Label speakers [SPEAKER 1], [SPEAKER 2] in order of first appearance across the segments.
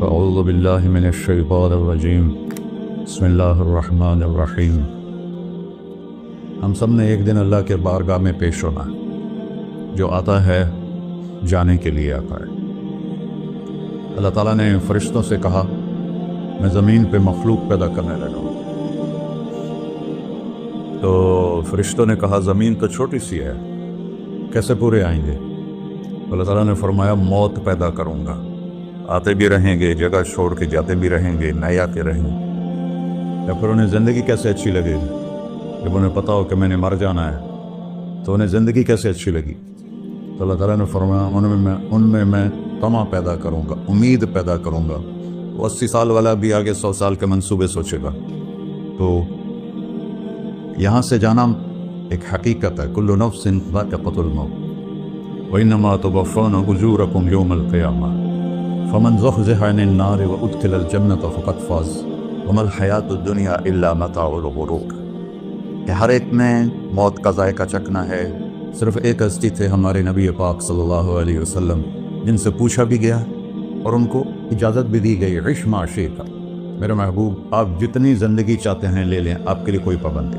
[SPEAKER 1] اعوذ باللہ من الشیطان الرجیم بسم اللہ الرحمن الرحیم۔ ہم سب نے ایک دن اللہ کے بارگاہ میں پیش ہونا ہے، جو آتا ہے جانے کے لیے آتا ہے۔ اللہ تعالیٰ نے فرشتوں سے کہا میں زمین پہ مخلوق پیدا کرنے لگا ہوں، تو فرشتوں نے کہا زمین تو چھوٹی سی ہے، کیسے پورے آئیں گے؟ اللہ تعالیٰ نے فرمایا موت پیدا کروں گا، آتے بھی رہیں گے، جگہ چھوڑ کے جاتے بھی رہیں گے، نئے آتے رہیں گے۔ یا پھر انہیں زندگی کیسے اچھی لگے جب انہیں پتا ہو کہ میں نے مر جانا ہے، تو انہیں زندگی کیسے اچھی لگی؟ تو اللہ تعالیٰ نے فرمایا ان میں میں طمع پیدا کروں گا، امید پیدا کروں گا۔ وہ 80 سال والا بھی آگے 100 سال کے منصوبے سوچے گا۔ تو یہاں سے جانا ایک حقیقت ہے، کل نفس ذائقۃ الموت وانما توفون اجورکم یوم القیامہ فمن زحزح عن النار وادخل الجنة فقد فاز وما الحیاۃ الدنیا الا متاع الغرور۔ کہ ہر ایک نے موت کا ذائقہ چکھنا ہے۔ صرف ایک ہستی تھے ہمارے نبی پاک صلی اللہ علیہ وسلم، جن سے پوچھا بھی گیا اور ان کو اجازت بھی دی گئی، عش ما شئت، میرے محبوب آپ جتنی زندگی چاہتے ہیں لے لیں، آپ کے لیے کوئی پابندی،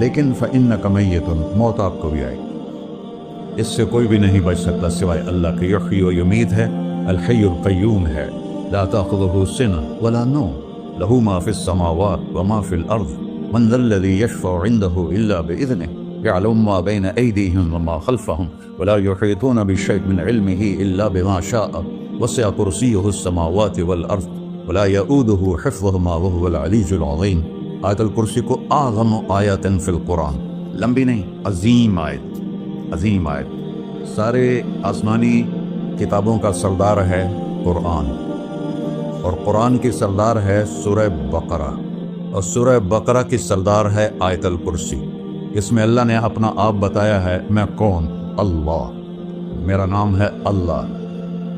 [SPEAKER 1] لیکن فإنک میت، موت آپ کو بھی آئے گی، اس سے کوئی بھی نہیں بچ سکتا سوائے اللہ کے۔ یحیی و یمیت ہے، الحی القیوم ہے، لا تأخذہ سنہ ولا نوم، لہ ما فی السماوات وما فی الارض، من ذا الذی یشفع عنده الا بإذنہ، یعلم ما بین ایدیہم وما خلفہم ولا یحیطون بشیء من علمہ الا بما شاء، وسع کرسیہ السماوات والارض ولا یؤودہ حفظہما وہو العلی العظیم۔ آیت الکرسی کو اعظم آیت فی القرآن، لمبی نہیں، عظیم آیت، عظیم آیت۔ سارے آسمانی کتابوں کا سردار ہے قرآن، اور قرآن کی سردار ہے سورہ بقرہ، اور سورہ بقرہ کی سردار ہے آیت الکرسی۔ اس میں اللہ نے اپنا آپ بتایا ہے، میں کون؟ اللہ، میرا نام ہے اللہ۔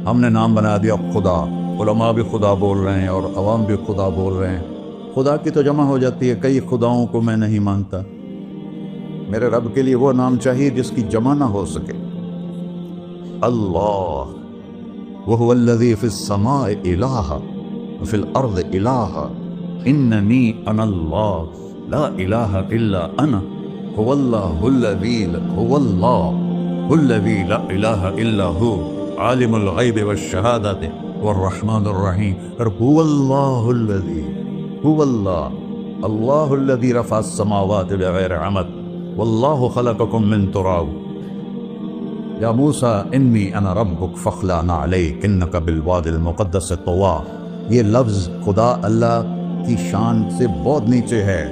[SPEAKER 1] ہم نے نام بنا دیا خدا، علماء بھی خدا بول رہے ہیں اور عوام بھی خدا بول رہے ہیں۔ خدا کی تو جمع ہو جاتی ہے، کئی خداؤں کو میں نہیں مانتا۔ میرے رب کے لیے وہ نام چاہیے جس کی جمع نہ ہو سکے۔ اللہ، وہو الذی فی السماء الہ وفی الارض الہ، اننی انا اللہ لا الہ الا انا، هو اللہ الذی لا الہ الا ہو، عالم الغیب والشہادۃ والرحمن الرحیم۔ هو اللہ الذی، هو اللہ الذی رفع السماوات بغیر عمد واللہ خلقکم من تراب، یا موسیٰ انی انا ربک فاخلع نعلیک انک بالوادی المقدس طویٰ۔ یہ لفظ خدا اللہ کی شان سے بہت نیچے ہے۔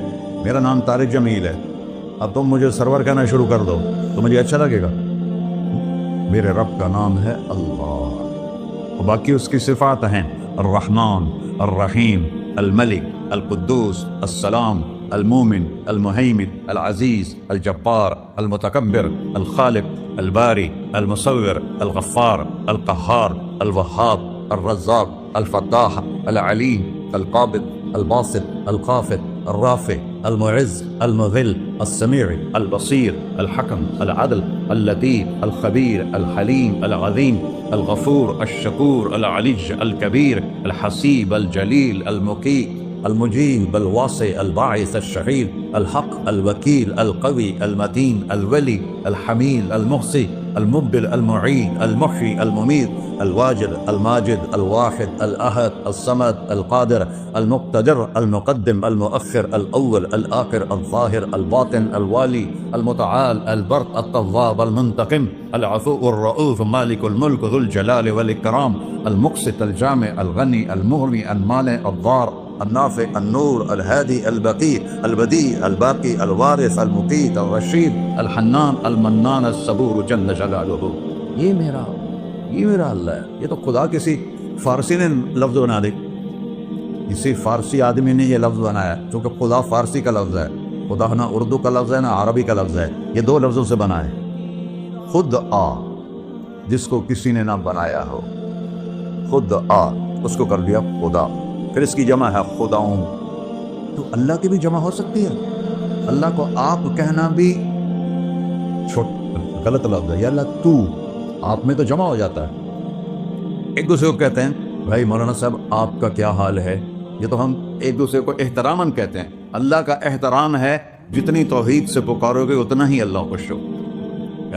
[SPEAKER 1] میرا نام طارق جمیل ہے، اب تم مجھے سرور کہنا شروع کر دو تو مجھے اچھا لگے گا؟ میرے رب کا نام ہے اللہ، اور باقی اس کی صفات ہیں الرحمن، الرحیم، الملک، القدوس، السلام، المومن، المہیمن، العزیز، الجبار، المتکبر، الخالق، الباری، المصور، الغفار، القہار، الوہاب، الرزاق، الفتاح، العلیم، القابض، الباسط، الخافض، الرافع، المعز، المذل، السمیع، البصیر، الحکم، العدل، اللطیف، الخبیر، الحلیم، العظیم، الغفور، الشکور، العلی، الکبیر، الحسیب، الجلیل، المقیت، المجیب، الواسع، الباعث، الشہید، الحق، الوکیل، القوی، المتین، الولی، الحمید، المحصی، المبدل، المعین، المحیی، الممیت، الواجد، الماجد، الواحد، الاحد، الصمد، القادر، المقتدر، المقدم، المؤخر، الاول، الآخر، الظاہر، الباطن، الوالی، المتعال، البر، التواب، المنتقم، العفو، الرؤوف، مالک الملک، ذو الجلال والاکرام، المقسط، الجامع، الغنی، المغنی، المانع، الضار، النافع، النور، الهادي، البقي، البديع، الباقي، الوارث، المقيت، الرشيد، الحنان، المنان، الصبور جل جلالہ۔ یہ میرا اللہ ہے۔ یہ تو خدا کسی فارسی نے لفظ بنا دی، کسی فارسی آدمی نے یہ لفظ بنایا، کیونکہ خدا فارسی کا لفظ ہے، خدا نہ اردو کا لفظ ہے نہ عربی کا لفظ ہے، یہ دو لفظوں سے بنا ہے۔ خود آ، جس کو کسی نے نہ بنایا ہو، خود آ، اس کو کر دیا خدا۔ پھر اس کی جمع ہے خداؤں، تو اللہ کی بھی جمع ہو سکتی ہے۔ اللہ کو آپ کہنا بھی غلط لفظ ہے، یا اللہ تو، آپ میں تو جمع ہو جاتا ہے، ایک دوسرے کو کہتے ہیں بھائی مولانا صاحب آپ کا کیا حال ہے، یہ تو ہم ایک دوسرے کو احتراماً کہتے ہیں۔ اللہ کا احترام ہے جتنی توحید سے پکارو گے اتنا ہی اللہ خوش ہو۔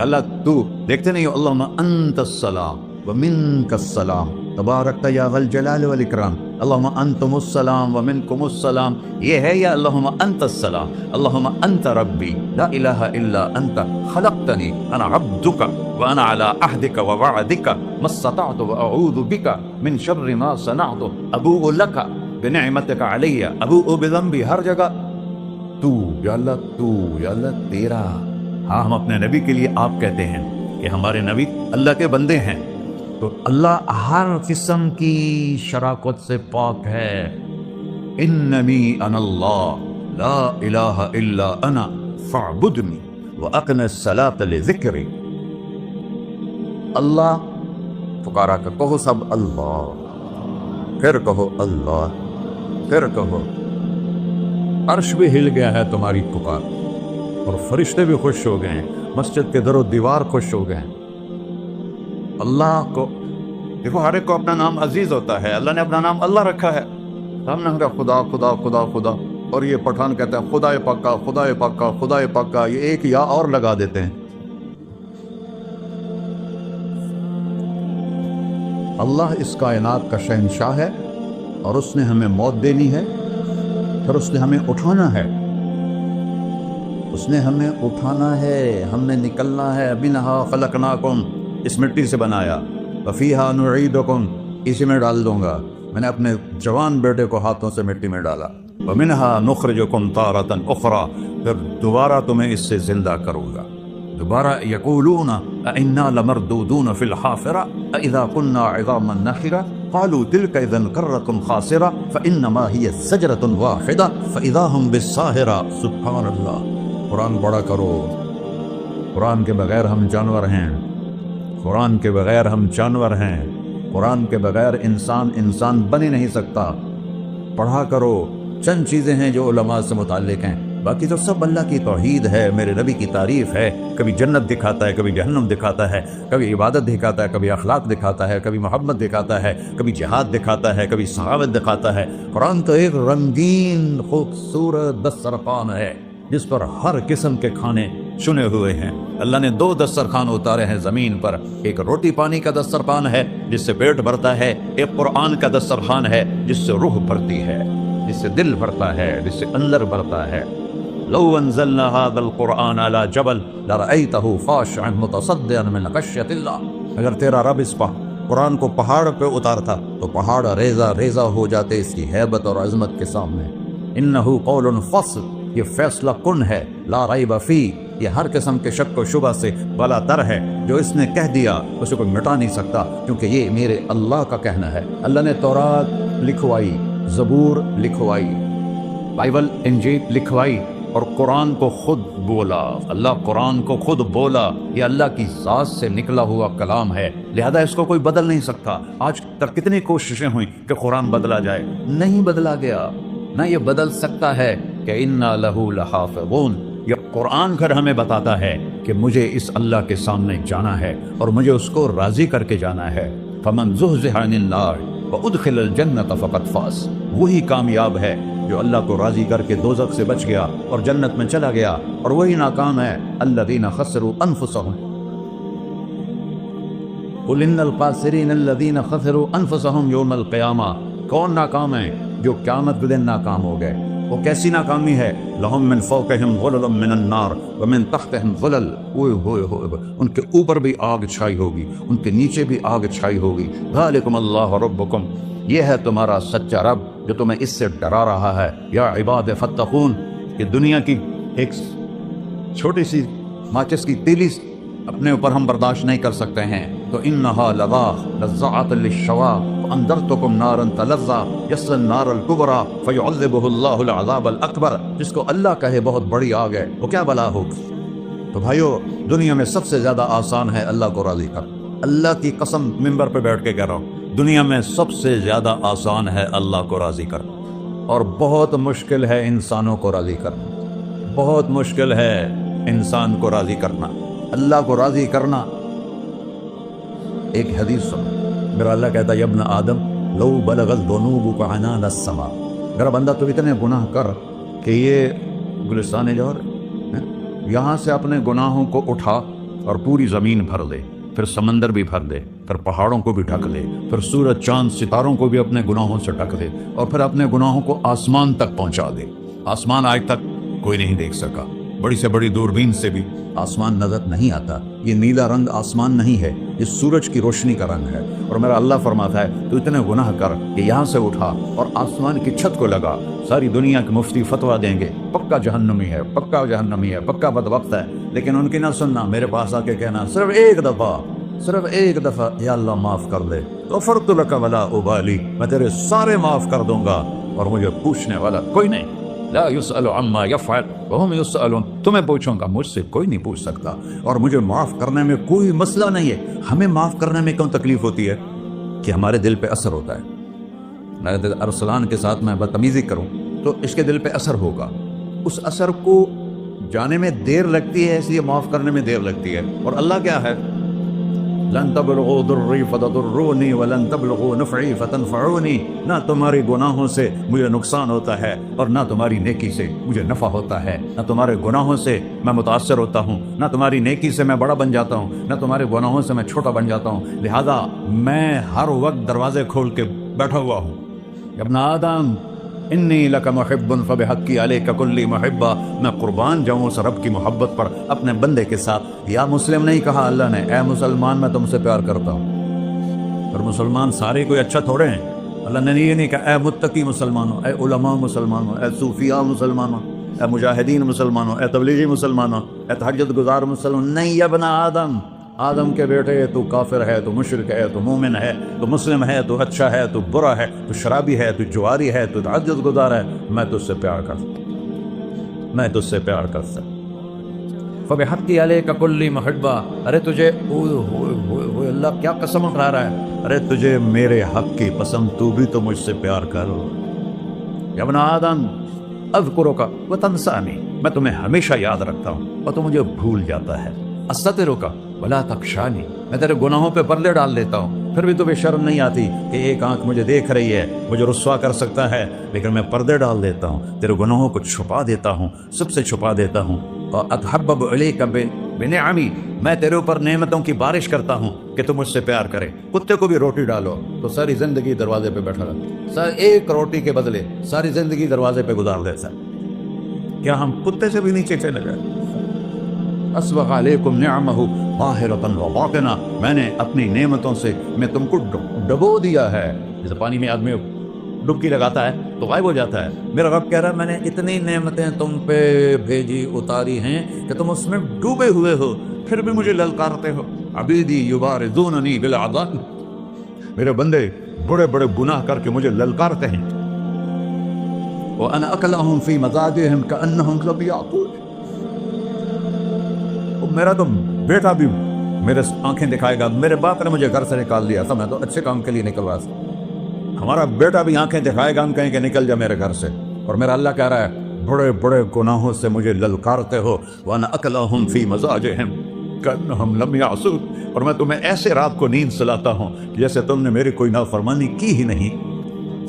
[SPEAKER 1] اللہ تو دیکھتے نہیں ہو، اللہم انت السلام ومنک السلام تبارکت یا ذا الجلال والاکرام، اللہم انتم السلام ومنکم السلام، یہ ہے یا اللہم انت السلام، اللہم انت ربی لا الہ الا انت خلقتنی انا عبدک وانا علی عہدک ووعدک ما استطعت واعوذ بک من شر ما صنعت ابوء لک بنعمتک علی ابوء بذنبی، ہر جگہ تو یا اللہ، تو یا اللہ تیرا۔ ہاں ہم اپنے نبی کے لیے آپ کہتے ہیں کہ ہمارے نبی اللہ کے بندے ہیں، تو اللہ ہر قسم کی شراکت سے پاک ہے۔ اننی انا اللہ لا الہ الا انا فاعبدنی واقم الصلاۃ لذکری۔ اللہ پکارا کر کہو سب اللہ، پھر کہو اللہ، پھر کہو۔ عرش بھی ہل گیا ہے تمہاری پکار، اور فرشتے بھی خوش ہو گئے ہیں، مسجد کے در و دیوار خوش ہو گئے ہیں۔ اللہ کو دیکھو، ہر ایک کو اپنا نام عزیز ہوتا ہے، اللہ نے اپنا نام اللہ رکھا ہے۔ ہم نے کہا خدا خدا خدا خدا، اور یہ پٹھان کہتے ہیں خدا پاکا خدا پاکا خدا پاکا، یہ ایک یا اور لگا دیتے ہیں۔ اللہ اس کائنات کا شہنشاہ ہے، اور اس نے ہمیں موت دینی ہے، پھر اس نے ہمیں اٹھانا ہے، اس نے ہمیں اٹھانا ہے، ہم نے نکلنا ہے۔ منہا خلقناکم، اس مٹی سے بنایا، وفیہا نعیدکم، اسی میں ڈال دوں گا۔ میں نے اپنے جوان بیٹے کو ہاتھوں سے مٹی میں ڈالا۔ ومنہا نخرجکم تارۃ اخری، پھر دوبارہ تمہیں اس سے زندہ کروں گا۔ دوبارہ یقولون اِنَّا لَمَرْدُودُونَ فِي الْحَافِرَةِ اَإِذَا كُنَّا عِظَامًا نَخِرَةً قَالُوا تِلْكَ إِذًا كَرَّةٌ خَاسِرَةٌ فَإِنَّمَا هِيَ زَجْرَةٌ وَاحِدَةٌ فَإِذَا هُمْ بِالسَّاهِرَةِ۔ سبحان اللہ، قرآن پڑھا کرو۔ قرآن کے بغیر ہم جانور ہیں، قرآن کے بغیر ہم جانور ہیں، قرآن کے بغیر انسان بن ہی نہیں سکتا۔ پڑھا کرو۔ چند چیزیں ہیں جو علماء سے متعلق ہیں، باقی تو سب اللہ کی توحید ہے، میرے نبی کی تعریف ہے۔ کبھی جنت دکھاتا ہے، کبھی جہنم دکھاتا ہے، کبھی عبادت دکھاتا ہے، کبھی اخلاق دکھاتا ہے، کبھی محبت دکھاتا ہے، کبھی جہاد دکھاتا ہے، کبھی سخاوت دکھاتا ہے۔ قرآن تو ایک رنگین خوبصورت دسترخوان ہے جس پر ہر قسم کے کھانے چنے ہوئے ہیں۔ اللہ نے 2 دسترخوان اتارے ہیں زمین پر، ایک روٹی پانی کا دسترخوان ہے جس سے پیٹ بھرتا ہے، ایک قرآن کا دسترخوان ہے جس سے روح بھرتی ہے، جس سے دل بھرتا ہے، جس سے اندر بھرتا ہے۔ لو انزلنا هذا القرآن على جبل لرأيته خاشعا متصدعا من خشية اللہ، اگر تیرا رب اس قرآن کو پہاڑ پہ اتارتا تو پہاڑ ریزہ ریزہ ہو جاتے اس کی ہیبت اور عظمت کے سامنے۔ انه قول فصل، یہ فیصلہ کن ہے، لا ریب فیہ، یہ ہر قسم کے شک و شبہ سے بلا تر ہے۔ جو اس نے کہہ دیا اسے کوئی مٹا نہیں سکتا، کیونکہ یہ میرے اللہ کا کہنا ہے۔ اللہ نے تورات لکھوائی، زبور لکھوائی، بائبل انجیل لکھوائی، اور قرآن کو خود بولا۔ اللہ قرآن کو خود بولا، یہ اللہ کی ذات سے نکلا ہوا کلام ہے، لہذا اس کو کوئی بدل نہیں سکتا۔ آج تک کتنی کوششیں ہوئیں کہ قرآن بدلا جائے، نہیں بدلا گیا، نہ یہ بدل سکتا ہے کہ اِنَّا لَهُ لَحَافِظُونَ۔ یہ قرآن گھر ہمیں بتاتا ہے کہ مجھے اس اللہ کے سامنے جانا ہے اور مجھے اس کو راضی کر کے جانا ہے۔ فَمَنْ زُحْزِحَ عَنِ النَّارِ وَأُدْخِلَ الْجَنَّةَ فَقَدْ فَازَ، وہی کامیاب ہے جو اللہ کو راضی کر کے دوزخ سے بچ گیا اور جنت میں چلا گیا، اور وہی ناکام ہے الذین خسروا انفسهم۔ قل ان الخاسرین الذین خسروا انفسهم یوم القیامہ، کون ناکام ہے؟ جو قیامت کے دن ناکام ہو گئے۔ وہ کیسی ناکامی ہے؟ لہم من فوقہم ظلل من النار ومن تحتہم ظلل، ان کے اوپر بھی آگ چھائی ہوگی، ان کے نیچے بھی آگ چھائی ہوگی۔ ذالکم اللہ ربکم، یہ ہے تمہارا سچا رب جو تمہیں اس سے ڈرا رہا ہے۔ یا عباد فتقون، کہ دنیا کی ایک چھوٹی سی ماچس کی تیلی اپنے اوپر ہم برداشت نہیں کر سکتے ہیں، تو انہا لظا نزاعۃ للشوا فانذرتکم نارا تلظا یصلی النار الکبری فیعذبہ اللہ العذاب الاکبر، جس کو اللہ کہے بہت بڑی آگ ہے، وہ کیا بلا ہوگی۔ تو بھائیو، دنیا میں سب سے زیادہ آسان ہے اللہ کو راضی کر، اللہ کی قسم ممبر پہ بیٹھ کے کہہ رہا ہوں، دنیا میں سب سے زیادہ آسان ہے اللہ کو راضی کرنا، اور بہت مشکل ہے انسانوں کو راضی کرنا، بہت مشکل ہے انسان کو راضی کرنا۔ اللہ کو راضی کرنا، ایک حدیث سنو، میرا اللہ کہتا ہے ابن آدم لو بلغت ذنوبک عنان السما، میرا بندہ تو اتنے گناہ کر کہ یہ گلستان جوہر یہاں سے اپنے گناہوں کو اٹھا اور پوری زمین بھر دے، پھر سمندر بھی بھر دے، پھر پہاڑوں کو بھی ڈھک لے، پھر سورج چاند ستاروں کو بھی اپنے گناہوں سے ڈھک دے، اور پھر اپنے گناہوں کو آسمان تک پہنچا دے۔ آسمان آج تک کوئی نہیں دیکھ سکا، بڑی سے بڑی دوربین سے بھی آسمان نظر نہیں آتا۔ یہ نیلا رنگ آسمان نہیں ہے، یہ سورج کی روشنی کا رنگ ہے۔ اور میرا اللہ فرماتا ہے تو اتنے گناہ کر کہ یہاں سے اٹھا اور آسمان کی چھت کو لگا، ساری دنیا کے مفتی فتویٰ دیں گے پکا جہنمی ہے، پکا جہنمی ہے، پکا بدبخت ہے، لیکن ان کی نہ سننا، میرے پاس آ کے کہنا صرف ایک دفعہ یا اللہ معاف کر دے، غفرت لک ولا ابالی، میں تیرے سارے معاف کر دوں گا اور مجھے پوچھنے والا کوئی نہیں۔ لا يسأل عما يفعل وهم يسألون، تمہیں پوچھوں گا، مجھ سے کوئی نہیں پوچھ سکتا، اور مجھے معاف کرنے میں کوئی مسئلہ نہیں ہے۔ ہمیں معاف کرنے میں کیوں تکلیف ہوتی ہے؟ کہ ہمارے دل پہ اثر ہوتا ہے۔ میں ارسلان کے ساتھ میں بدتمیزی کروں تو اس کے دل پہ اثر ہوگا، اس اثر کو جانے میں دیر لگتی ہے، اس لیے معاف کرنے میں دیر لگتی ہے۔ اور اللہ کیا ہے؟ لن تبلغوا ضرری فتضرونی ولن تبلغوا نفعی فتنفعونی، نہ تمہارے گناہوں سے مجھے نقصان ہوتا ہے اور نہ تمہاری نیکی سے مجھے نفع ہوتا ہے۔ نہ تمہارے گناہوں سے میں متاثر ہوتا ہوں، نہ تمہاری نیکی سے میں بڑا بن جاتا ہوں، نہ تمہارے گناہوں سے میں چھوٹا بن جاتا ہوں، لہذا میں ہر وقت دروازے کھول کے بیٹھا ہوا ہوں۔ ابن آدم انی لک محب فبحقی علیک کلی محبہ، میں قربان جاؤں اس رب کی محبت پر اپنے بندے کے ساتھ۔ یا مسلم نہیں کہا اللہ نے، اے مسلمان میں تم سے پیار کرتا ہوں۔ اور مسلمان سارے کوئی اچھا تھوڑے ہیں، اللہ نے یہ نہیں کہا اے متقی مسلمانوں، اے علماء مسلمانوں، اے صوفیاء مسلمانوں، اے مجاہدین مسلمانوں، اے تبلیغی مسلمانوں، اے تہجد گزار مسلمان، نہیں ابن آدم، آدم کے بیٹے، تو کافر ہے، تو مشرک ہے، تو مومن ہے، تو مسلم ہے، تو اچھا ہے، تو برا ہے، تو شرابی ہے، تو جواری ہے، تو تہجد گزار ہے، میں تجھ سے پیار کرتا فبحقی علیک کلی محبہ۔ ارے تجھے اللہ کیا قسم اٹھا رہا ہے؟ ارے تجھے میرے حق کی قسم، تو بھی تو مجھ سے پیار کر۔ یا ابن آدم اذکرک وتنسانی، میں تمہیں ہمیشہ یاد رکھتا ہوں اور تو مجھے بھول جاتا ہے۔ استترک ولا تخشانی، میں تیرے گناہوں پہ پردے ڈال دیتا ہوں، پھر بھی تمہیں شرم نہیں آتی کہ ایک آنکھ مجھے دیکھ رہی ہے، مجھے رسوا کر سکتا ہے، لیکن میں پردے ڈال دیتا ہوں، تیرے گناہوں کو چھپا دیتا ہوں، سب سے چھپا دیتا ہوں۔ اور اتحبب الیک بنعمی، میں تیرے اوپر نعمتوں کی بارش کرتا ہوں کہ تم مجھ سے پیار کرے۔ کتے کو بھی روٹی ڈالو تو ساری زندگی دروازے پہ بیٹھا رہتا، ایک روٹی کے بدلے ساری زندگی دروازے پہ گزار دیتا۔ کیا ہم کتے سے بھی نیچے چلے گئے؟ اسبغ علیکم نعمہ ظاہرۃ و باطنہ، میں نے اپنی نعمتوں سے میں تم کو ڈبو دیا ہے۔ جیسے پانی میں آدمی ڈبکی لگاتا ہے تو غائب ہو جاتا ہے، میرا رب کہہ رہا ہے میں نے اتنی نعمتیں تم پہ بھیجی، اتاری ہیں کہ تم اس میں ڈوبے ہوئے ہو، پھر بھی مجھے للکارتے ہو۔ عبیدی یبارزوننی بالعذاب، میرے بندے بڑے بڑے گناہ کر کے مجھے للکارتے ہیں۔ وَأَنَا أَكْلَهُمْ فِي مَزَاجِهِمْ كَأَنَّهُمْ لَمْ يَعْقُلُونَ، میرا تو بیٹا بھی میرے آنکھیں دکھائے گا، میرے باپ نے مجھے گھر سے نکال دیا تھا، میں تو اچھے کام کے لیے نکلوا تھا، ہمارا بیٹا بھی آنکھیں دکھائے گا، ہم کہیں کہ نکل جا میرے گھر سے۔ اور میرا اللہ کہہ رہا ہے بڑے بڑے گناہوں سے مجھے للکارتے ہو۔ وَأَنَا أَكْلَهُمْ فِي مَزَاجِهِمْ كَأَنَّهُمْ لَمْ يَعْصُونَ، اور میں تمہیں ایسے رات کو نیند سلاتا ہوں جیسے تم نے میری کوئی نافرمانی کی ہی نہیں۔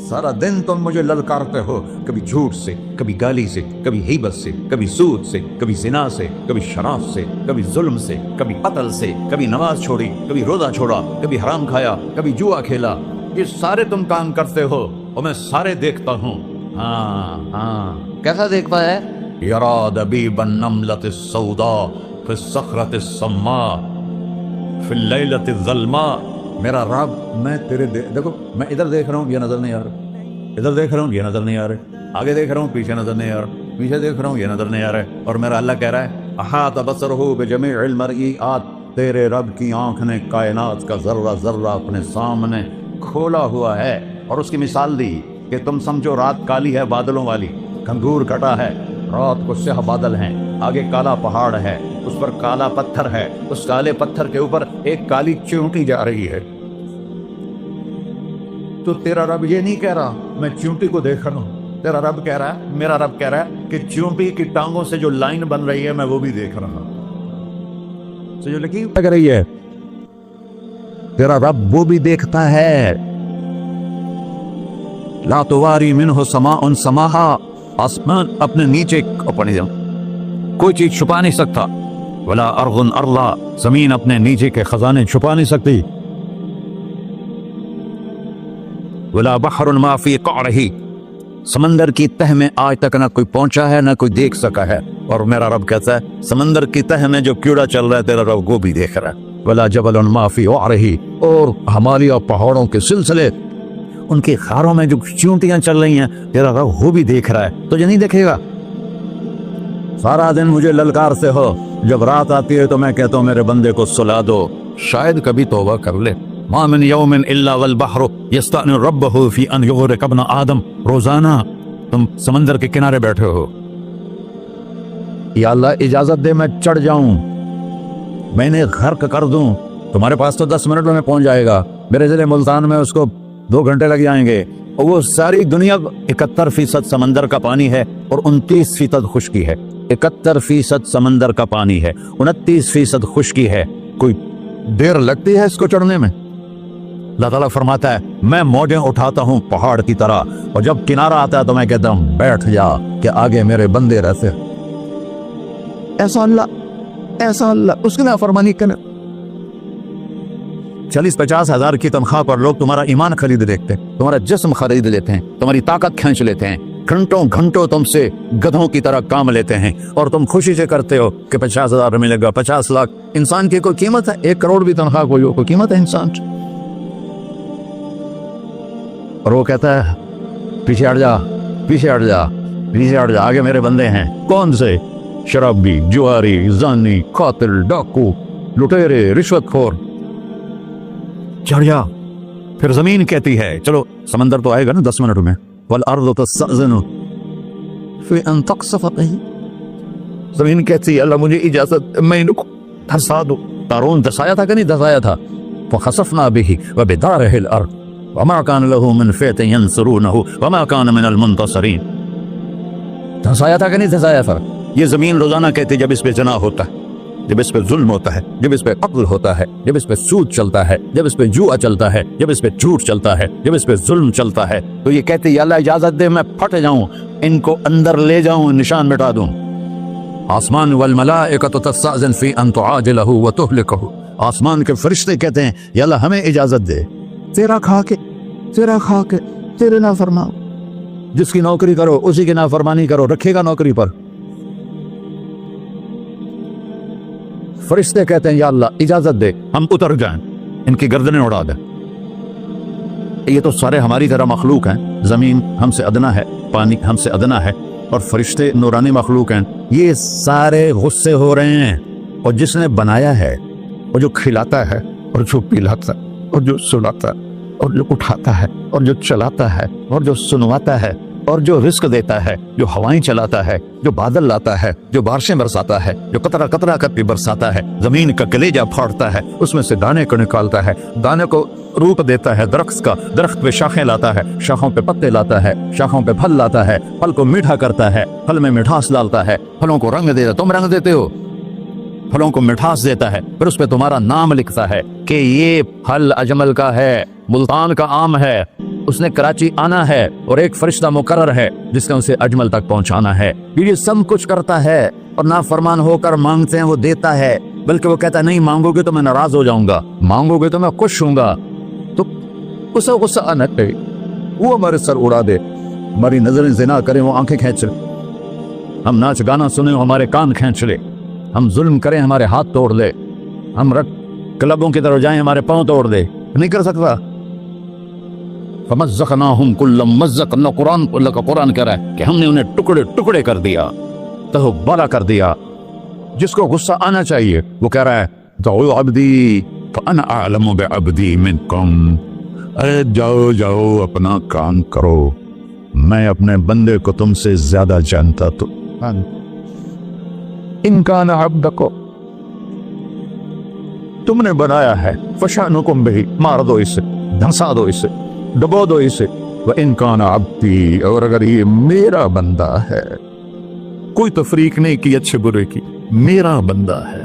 [SPEAKER 1] سارا دن تم مجھے للکارتے ہو، کبھی جھوٹ سے، کبھی گالی سے، کبھی غیبت سے، کبھی سود سے، کبھی زنا سے، کبھی شراب سے، کبھی ظلم سے، کبھی قتل سے، کبھی نماز چھوڑی، کبھی روزہ چھوڑا، کبھی حرام کھایا، کبھی جوا کھیلا۔ یہ سارے تم کام کرتے ہو اور میں سارے دیکھتا ہوں۔ ہاں کیسا دیکھتا ہے؟ یرا دبیب النملۃ السوداء فی الصخرۃ الصماء فی اللیلۃ الظلماء، میرا رب میں تیرے دیکھو، میں ادھر دیکھ رہا ہوں یہ نظر نہیں آ رہا، ادھر دیکھ رہا ہوں یہ نظر نہیں آ رہا، آگے دیکھ رہا ہوں پیچھے نظر نہیں آ رہا، پیچھے دیکھ رہا ہوں یہ نظر نہیں آ رہا، اور میرا اللہ کہہ رہا ہے احاط بصرہ بجمیع المرئیات، تیرے رب کی آنکھ نے کائنات کا ذرہ ذرہ اپنے سامنے کھولا ہوا ہے۔ اور اس کی مثال دی کہ تم سمجھو رات کالی ہے بادلوں والی، گھنگور کٹا ہے، رات کو سیاہ بادل ہیں، آگے کالا پہاڑ ہے، اس پر کالا پتھر ہے، اس کالے پتھر کے اوپر ایک کالی چیونٹی جا رہی ہے۔ تو تیرا رب یہ نہیں کہہ رہا میں چیونٹی کو دیکھ رہا ہوں، تیرا رب کہہ رہا ہے، میرا رب کہہ رہا ہے کہ چیونٹی کی ٹانگوں سے جو لائن بن رہی ہے میں وہ بھی دیکھ رہا ہوں، جو لکیر لگ رہی ہے تیرا رب وہ بھی دیکھتا ہے. لا تواری منہ سماء سماہا، آسمان اپنے نیچے کوئی چیز چھپا نہیں سکتا. ولا ارض ارضا، زمین اپنے نیچے کے خزانے چھپا نہیں سکتی. ولا بحر ما فی قعرہ، سمندر کی تہ میں آج تک نہ کوئی پہنچا ہے نہ کوئی دیکھ سکا ہے. اور میرا رب کہتا ہے سمندر کی تہ میں جو کیڑا چل رہا ہے تیرا رب وہ بھی دیکھ رہا ہے. ولا جبل ما فی وعرہ، اور ہمالیہ پہاڑوں کے سلسلے، ان کی خاروں میں جو چونٹیاں چل رہی ہیں تیرا رب وہ بھی دیکھ رہا ہے. تجھے نہیں دیکھے گا؟ سارا دن مجھے للکارتے ہو، جب رات آتی ہے تو میں کہتا ہوں میرے بندے کو سلا دو، شاید کبھی توبہ کر لے. ما من یوم الا والبحر یستأذن ربہ فی ان یغرق ابن آدم. روزانہ تم سمندر کے کنارے بیٹھے ہو، یا اللہ اجازت دے میں چڑھ جاؤں، میں نے غرق کر دوں. تمہارے پاس تو 10 منٹ میں پہنچ جائے گا، میرے ضلع ملتان میں اس کو 2 گھنٹے لگ جائیں گے. اور وہ ساری دنیا 71% سمندر کا پانی ہے اور 29% خشکی ہے. 71% سمندر کا پانی ہے، 29% خشکی ہے. کوئی دیر لگتی ہے اس کو چڑھنے میں؟ اللہ تعالیٰ فرماتا ہے میں موجیں اٹھاتا ہوں پہاڑ کی طرح، اور جب کنارہ آتا ہے تو میں کہتا ہوں بیٹھ جا کہ آگے میرے بندے رہتے. ایسا اللہ اس کی نافرمانی کرنا. 40-50 ہزار کی تنخواہ پر لوگ تمہارا ایمان خرید لیتے ہیں، تمہارا جسم خرید لیتے ہیں، تمہاری طاقت کھینچ لیتے ہیں، گھنٹوں گھنٹوں تم سے گدھوں کی طرح کام لیتے ہیں، اور تم خوشی سے کرتے ہو کہ 50,000 ملے گا، 50 لاکھ. انسان کی کوئی قیمت ہے؟ 1 کروڑ بھی تنخواہ کوئی قیمت ہے انسان؟ اور وہ کہتا ہے پیچھے ہٹ جا، پیچھے ہٹ جا، پیچھے ہٹ جا، آگے میرے بندے ہیں. کون سے؟ شرابی، جواری، زانی، قاتل، ڈاکو، لٹیرے، رشوت خور. چڑھ جا. پھر زمین کہتی ہے چلو سمندر تو آئے گا نا 10 منٹ میں. والارض تستأذن فی ان تقصف بہ، زمین کہتی ہے اللہ مجھے اجازت میں ان کو دھسا دوں. قارون دھسایا تھا کہ نہیں دھسایا تھا؟ فخسفنا بہ وبدارہ الارض وما كان له من فئة ينصرونه وما كان من المنتصرين. دھسایا تھا کہ نہیں دھسایا تھا؟ یہ زمین روزانہ کہتی جب اس پہ جناح ہوتا ہے، جب اس پہ ظلم ہوتا ہے، جب اس پہ قتل ہوتا ہے، جب اس پہ سود چلتا ہے، جب اس پہ جوا چلتا ہے، جب اس پہ جھوٹ چلتا ہے، جب اس پہ ظلم چلتا ہے، تو یہ کہتے یا اللہ اجازت دے میں پھٹ جاؤں، ان کو اندر لے جاؤں، نشان مٹا دوں. آسمان والملائکۃ تستأذن فی ان تعاجلہ وتہلکہ، آسمان کے فرشتے کہتے ہیں یا اللہ ہمیں اجازت دے تیرا کھا کے تیرے نافرمان، جس کی نوکری کرو اسی کی نافرمانی کرو، رکھے گا نوکری پر. فرشتے کہتے ہیں یا اللہ اجازت دے ہم اتر جائیں، ان کی گردنیں اڑا دیں. یہ تو سارے ہماری طرح مخلوق ہیں، زمین ہم سے ادنا ہے، پانی ہم سے ادنا ہے، اور فرشتے نورانی مخلوق ہیں. یہ سارے غصے ہو رہے ہیں، اور جس نے بنایا ہے، اور جو کھلاتا ہے، اور جو پلاتا ہے، اور جو سلاتا ہے، اور جو اٹھاتا ہے، اور جو چلاتا ہے، اور جو سنواتا ہے، اور جو رزق دیتا ہے، جو ہوائیں چلاتا ہے، جو بادل لاتا ہے، جو بارشیں برساتا ہے، جو قطرہ قطرہ کر کے برساتا ہے، زمین کا کلیجہ پھاڑتا ہے، اس میں سے دانے کو نکالتا ہے، دانے کو روپ دیتا ہے درخت کا، درخت پہ شاخیں لاتا ہے، شاخوں پہ پتے لاتا ہے، شاخوں پہ پھل لاتا ہے، پھل کو میٹھا کرتا ہے، پھل میں مٹھاس ڈالتا ہے، پھلوں کو رنگ دیتا ہے. تم رنگ دیتے ہو، پھلوں کو مٹھاس دیتا ہے، پھر اس پہ تمہارا نام لکھتا ہے کہ یہ پھل اجمل کا ہے، ملتان کا آم ہے، اس نے کراچی آنا ہے، اور ایک فرشتہ مقرر ہے جس نے اسے اجمل تک پہنچانا ہے. یہ سب کچھ کرتا ہے، اور نافرمان ہو کر مانگتے ہیں وہ دیتا ہے، بلکہ وہ کہتا ہے نہیں مانگو گے تو میں ناراض ہو جاؤں گا، مانگو گے تو میں خوش ہوں گا. تو اسے غصہ آنا چاہیے، وہ ہمارے سر اڑا دے، ہماری نظریں زنا کریں وہ آنکھیں کھینچ لے، ہم ناچ گانا سنیں ہمارے کان کھینچ لے، ہم ظلم کریں ہمارے ہاتھ توڑ لے، ہم کلبوں کی طرف جائیں ہمارے پاؤں توڑ دے. نہیں کر سکتا. فمزقناہم کل ممزق، اللہ کا قرآن کہہ رہا ہے کہ ہم نے انہیں ٹکڑے ٹکڑے کر دیا، تہو بالا کر دیا. جس کو غصہ آنا چاہیے وہ کہہ رہا ہے دعو عبدی فانا اعلم بعبدی منکم، ارے جاؤ جاؤ اپنا کام کرو، میں اپنے بندے کو تم سے زیادہ جانتا. تو ان کان عبدکو، تم نے بنایا ہے، فشانکم بہی، مار دو اسے، دھنسا دو اسے، ڈبو دو اسے. وَإِن كَانَ عَبْدِي، اور اگر یہ میرا بندہ ہے، کوئی تفریق نہیں کی اچھے برے کی، میرا بندہ ہے،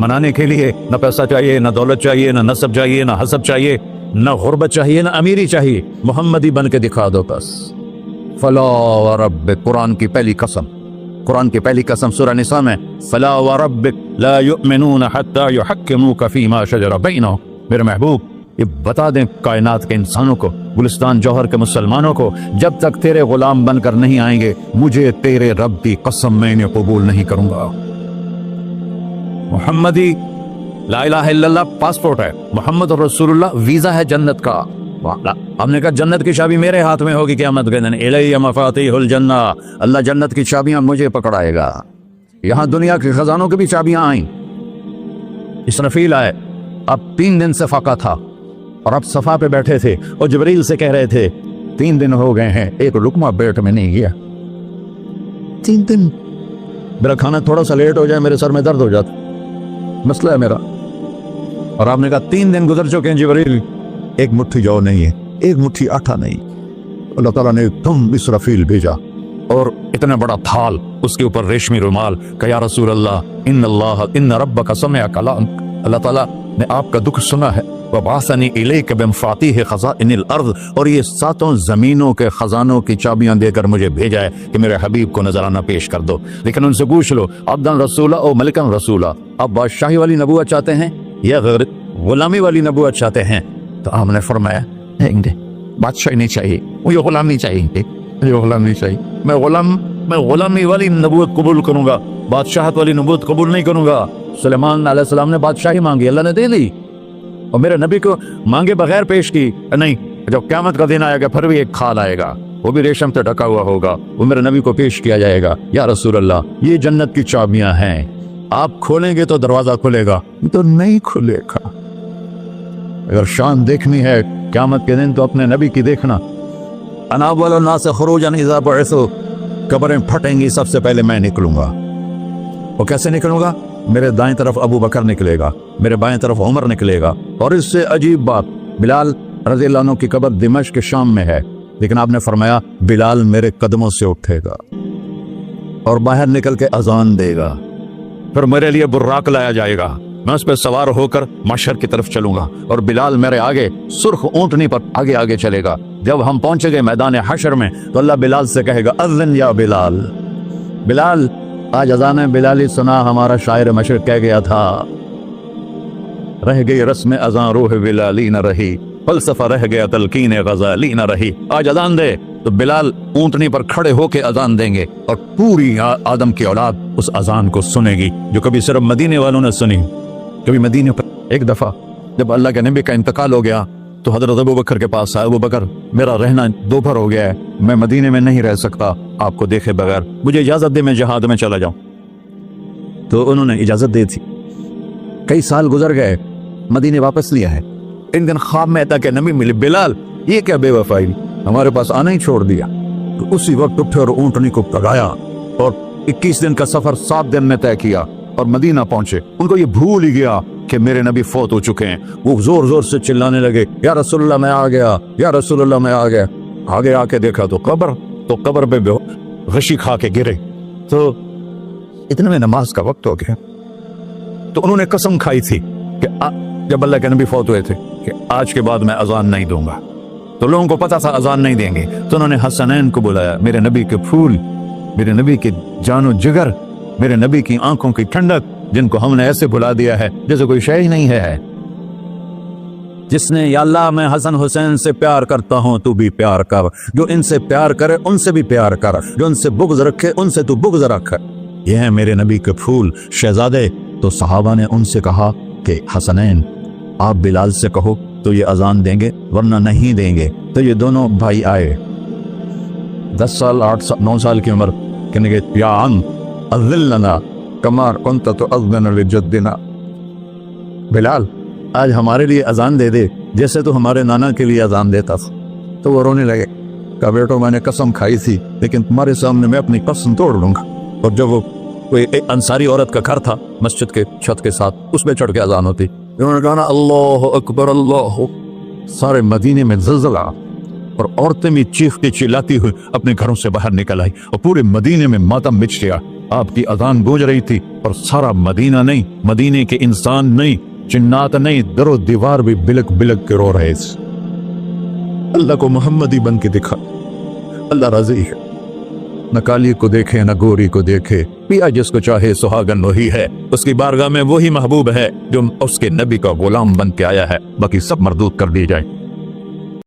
[SPEAKER 1] منانے کے لیے نہ پیسہ چاہیے، نہ دولت چاہیے، نہ نسب چاہیے، نہ حسب چاہیے، نہ غربت چاہیے، نہ امیری چاہیے، محمدی بن کے دکھا دو بس۔ فلا وربک، قرآن کی پہلی قسم، قرآن کی پہلی قسم سورہ نساء میں، فلا وربک لا یؤمنون حتی یحکموک فیما شجر بینہم، میرے محبوب یہ بتا دیں کائنات کے انسانوں کو، گلستان جوہر کے مسلمانوں کو، جب تک تیرے غلام بن کر نہیں آئیں گے مجھے تیرے رب کی قسم میں انہیں قبول نہیں کروں گا۔ محمدی لا الہ الا اللہ پاسپورٹ ہے، محمد رسول اللہ ویزا ہے جنت کا۔ ہم نے کہا جنت کی چابی میرے ہاتھ میں ہوگی قیامت کے دن، الی مفاتیح الجنہ، اللہ جنت کی چابیاں مجھے پکڑائے گا۔ یہاں دنیا کے خزانوں کی بھی چابیاں آئیں۔ اسرافیل آئے، اب 3 دن سے فاقہ تھا اور اب صفا پہ بیٹھے تھے اور جبریل سے کہہ رہے تھے 3 دن ہو گئے ہیں ایک لقمہ پیٹ میں نہیں گیا، 3 دن میرا کھانا تھوڑا سا لیٹ ہو جائے میرے سر میں درد ہو جاتا، مسئلہ ہے میرا۔ اور آپ نے کہا 3 دن گزر چکے ہیں جبریل، ایک مٹھی جو نہیں ہے، ایک مٹھی آٹا نہیں۔ اللہ تعالیٰ نے تم اسرافیل بھیجا اور اتنا بڑا تھال، اس کے اوپر ریشمی رومال، کہ یا رسول اللہ ان ربک سمع کلامک، اللہ تعالیٰ نے آپ کا دکھ سنا ہے، وبعثنی الیک بمفاتیح خزائن الارض، اور یہ 7 زمینوں کے خزانوں کی چابیاں دے کر مجھے بھیجا ہے کہ میرے حبیب کو نذرانہ پیش کر دو۔ لیکن ان سے پوچھ لو عبدن رسولہ او ملکن رسولہ، آپ بادشاہی والی نبوت چاہتے ہیں یا غلامی والی نبوت چاہتے ہیں؟ تو آپ نے فرمایا نہیں، بادشاہی نہیں چاہیے، مجھے غلام نہیں چاہیے، مجھے غلام نہیں چاہیے، میں غلامی والی نبوت قبول کروں گا، بادشاہت والی نبوت قبول نہیں کروں گا۔ سلیمان علیہ السلام نے بادشاہی مانگی، اللہ نے دے دی، اور میرے نبی کو مانگے بغیر پیش کی نہیں۔ جب قیامت کا دن آئے گا پھر بھی ایک کھال آئے گا، وہ بھی ریشم سے ڈھکا ہوا ہوگا، وہ میرے نبی کو پیش کیا جائے گا، یا رسول اللہ یہ جنت کی چابیاں ہیں، آپ کھولیں گے تو دروازہ کھلے گا، تو نہیں کھلے گا۔ اگر شان دیکھنی ہے قیامت کے دن تو اپنے نبی کی دیکھنا۔ انا اول الناس خروجا اذا بعثوا، قبریں پھٹیں گی سب سے پہلے میں نکلوں گا۔ وہ کیسے نکلوں گا؟ میرے دائیں طرف ابو بکر نکلے گا، میرے بائیں طرف عمر نکلے گا، اور اس سے عجیب بات، بلال رضی اللہ عنہ کی قبر دمشق کے شام میں ہے، لیکن آپ نے فرمایا بلال میرے قدموں سے اٹھے گا اور باہر نکل کے اذان دے گا، پھر میرے لیے براق لایا جائے گا، میں اس پہ سوار ہو کر محشر کی طرف چلوں گا، اور بلال میرے آگے سرخ اونٹنی پر آگے آگے چلے گا۔ جب ہم پہنچے گئے میدان حشر میں تو اللہ بلال سے کہے گا اذن یا بلال، بلال آج اذان بلالی سنا، ہمارا شاعر مشرق کہہ گیا تھا، رہ گئی رسم اذان روح بلالی نہ رہی، فلسفہ رہ گیا تلقین غزالی نہ رہی۔ آج اذان دے تو بلال اونٹنی پر کھڑے ہو کے اذان دیں گے، اور پوری آدم کی اولاد اس اذان کو سنے گی، جو کبھی صرف مدینے والوں نے سنی۔ کبھی مدینے پر ایک دفعہ جب اللہ کے نبی کا انتقال ہو گیا تو حضرت ابو بکر کے پاس آیا، ابو بکر میرا رہنا دوپہر ہو گیا ہے، میں مدینے میں نہیں رہ سکتا آپ کو دیکھے بغیر، مجھے اجازت دے میں جہاد میں چلا جاؤں۔ تو انہوں نے اجازت دی تھی۔ کئی سال گزر گئے، مدینے واپس لیا ہے، ان دن خواب میں تھا کہ نبی ملے، بلال یہ کیا بے وفائی، ہمارے پاس آنا ہی چھوڑ دیا۔ تو اسی وقت اٹھے اور اونٹنی کو پگایا اور 21 دن کا سفر 7 دن میں طے کیا اور مدینہ پہنچے۔ ان کو یہ بھول ہی گیا کہ میرے نبی فوت ہو چکے ہیں، وہ زور زور سے چلانے لگے یا رسول اللہ میں آ گیا، یا رسول اللہ میں آ گیا۔ آگے آ کے دیکھا تو قبر پہ غشی کھا کے گرے، تو اتنے میں نماز کا وقت ہو گیا۔ تو انہوں نے قسم کھائی تھی کہ جب اللہ کے نبی فوت ہوئے تھے کہ آج کے بعد میں اذان نہیں دوں گا، تو لوگوں کو پتا تھا اذان نہیں دیں گے، تو انہوں نے حسنین کو بلایا، میرے نبی کے پھول، میرے نبی کے جان و جگر، میرے نبی کی آنکھوں کی ٹھنڈک، جن کو ہم نے ایسے بلا دیا ہے جیسے کوئی شے ہی نہیں ہے۔ جس نے یا اللہ میں حسن حسین سے پیار کرتا ہوں تو بھی پیار کر، جو ان سے پیار کرے ان سے بھی پیار کر، جو ان سے بغض رکھے ان سے تو بغض رکھ۔ یہ ہیں میرے نبی کے پھول شہزادے۔ تو صحابہ نے ان سے کہا کہ حسنین آپ بلال سے کہو تو یہ اذان دیں گے، ورنہ نہیں دیں گے۔ تو یہ دونوں بھائی آئے، 10 سال 8 سال 9 سال کی عمر، کہنے گے یا عم اذن لنا کما کنت تؤذن لجدنا، بلال آج ہمارے لیے اذان دے دے جیسے تو ہمارے نانا کے لیے اذان دیتا تھا۔ تو وہ رونے لگے، کہا بیٹو میں نے قسم کھائی تھی لیکن تمہارے سامنے میں اپنی قسم توڑ لوں گا۔ اور جب وہ کوئی انصاری عورت کا گھر تھا مسجد کے چھت کے ساتھ، اس میں چڑھ کے اذان ہوتی، انہوں نے کہا اللہ اکبر اللہ، سارے مدینے میں زلزلہ، اور عورتیں بھی چیختی چلاتی ہوئی اپنے گھروں سے باہر نکل آئی، اور پورے مدینے میں ماتم مچ گیا۔ آپ کی اذان گونج رہی تھی اور سارا مدینہ نہیں، مدینے کے انسان نہیں، جنات نہیں، در و دیوار بھی بلک بلک کے رو رہے تھے۔ اللہ کو محمدی بن کے دکھا، اللہ راضی ہے۔ نہ کالی کو دیکھے نہ گوری کو دیکھے، پیا جس کو چاہے سہاگن وہی ہے، اس کی بارگاہ میں وہی محبوب ہے جو اس کے نبی کا غلام بن کے آیا ہے، باقی سب مردود کر دی جائے۔